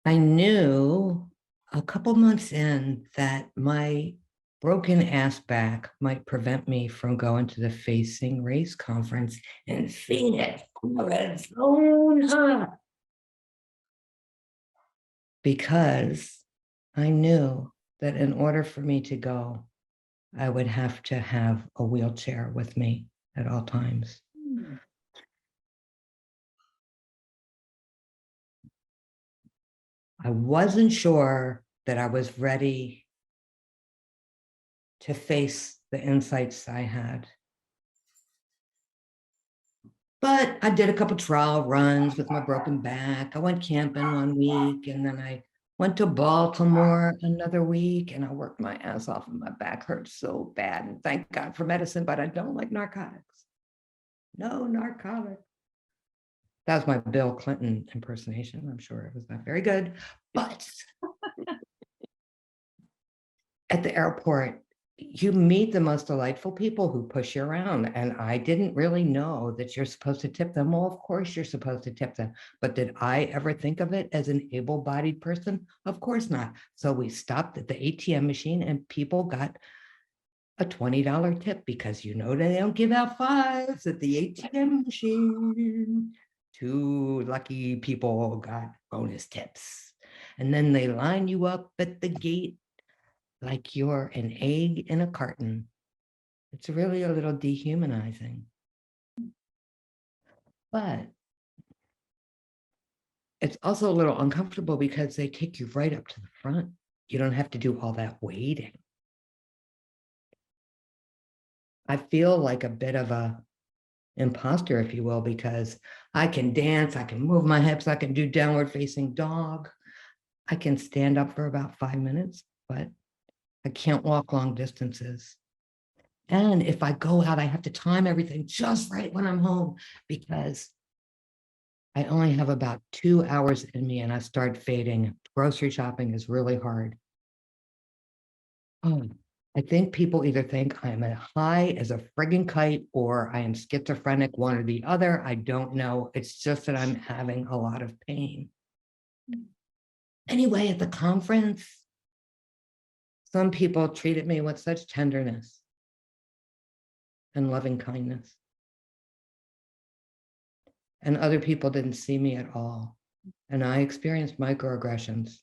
I knew a couple months in that my broken ass back might prevent me from going to the Facing Race conference in Phoenix, Arizona, because I knew that in order for me to go, I would have to have a wheelchair with me at all times. I wasn't sure that I was ready to face the insights I had. But I did a couple trial runs with my broken back. I went camping one week and then I went to Baltimore another week and I worked my ass off and my back hurt so bad. And thank God for medicine, but I don't like narcotics. No narcotics. That was my Bill Clinton impersonation. I'm sure it was not very good. But at the airport, you meet the most delightful people who push you around. And I didn't really know that you're supposed to tip them. Well, of course you're supposed to tip them. But did I ever think of it as an able-bodied person? Of course not. So we stopped at the ATM machine and people got a $20 tip because you know they don't give out fives at the ATM machine. Two lucky people got bonus tips. And then they line you up at the gate like you're an egg in a carton. It's really a little dehumanizing. But it's also a little uncomfortable because they take you right up to the front. You don't have to do all that waiting. I feel like a bit of a imposter, if you will, because I can dance, I can move my hips, I can do downward facing dog. I can stand up for about 5 minutes, but I can't walk long distances. And if I go out, I have to time everything just right when I'm home because I only have about 2 hours in me and I start fading. Grocery shopping is really hard. I think people either think I'm as high as a friggin' kite or I am schizophrenic, one or the other. I don't know. It's just that I'm having a lot of pain. Anyway, at the conference, some people treated me with such tenderness and loving kindness. And other people didn't see me at all. And I experienced microaggressions.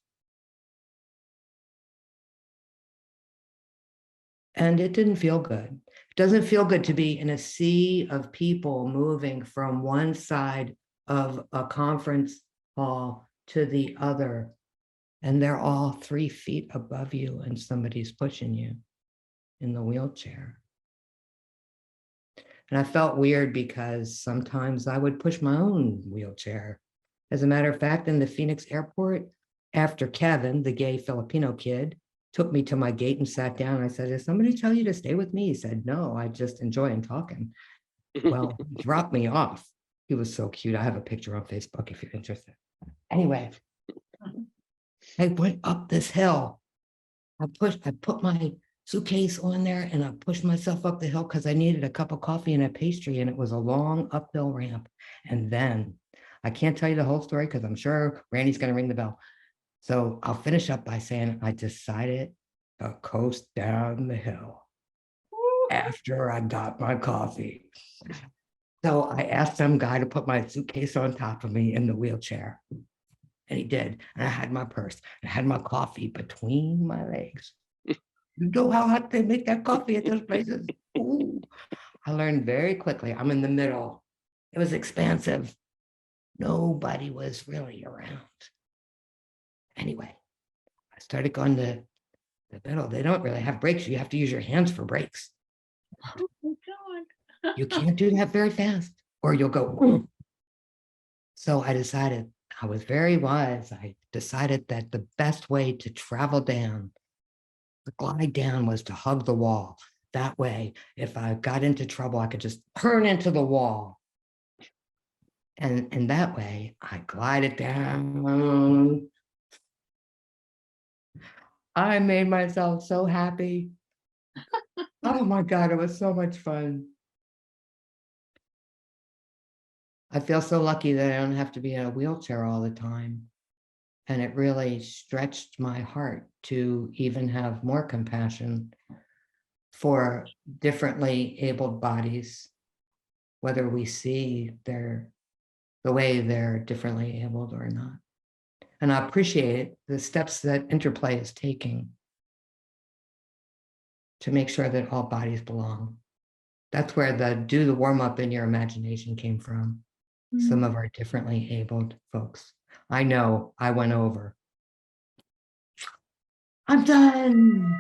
And it didn't feel good. It doesn't feel good to be in a sea of people moving from one side of a conference hall to the other, and they're all 3 feet above you and somebody's pushing you in the wheelchair. And I felt weird because sometimes I would push my own wheelchair. As a matter of fact, in the Phoenix airport, after Kevin, the gay Filipino kid, took me to my gate and sat down, I said, did somebody tell you to stay with me? He said, no, I just enjoy him talking. Well, he dropped me off. He was so cute. I have a picture on Facebook if you're interested. Anyway, I went up this hill. I put my suitcase on there and I pushed myself up the hill because I needed a cup of coffee and a pastry, and it was a long uphill ramp. And then I can't tell you the whole story because I'm sure Randy's going to ring the bell. So I'll finish up by saying I decided to coast down the hill after I got my coffee. So I asked some guy to put my suitcase on top of me in the wheelchair. And he did. And I had my purse. I had my coffee between my legs. You know how hot they make that coffee at those places? Ooh. I learned very quickly. I'm in the middle. It was expansive. Nobody was really around. Anyway, I started going to the middle. They don't really have brakes. You have to use your hands for brakes. Oh God. You can't do that very fast or you'll go. Ooh. So I decided, I was very wise. I decided that the best way to travel down, the glide down, was to hug the wall. That way, if I got into trouble, I could just turn into the wall. And that way, I glided down. I made myself so happy. Oh my God, it was so much fun. I feel so lucky that I don't have to be in a wheelchair all the time. And it really stretched my heart to even have more compassion for differently abled bodies, whether we see the way they're differently abled or not. And I appreciate the steps that Interplay is taking to make sure that all bodies belong. That's where the do the warm up in your imagination came from. Some of our differently abled folks. I know I went over. I'm done.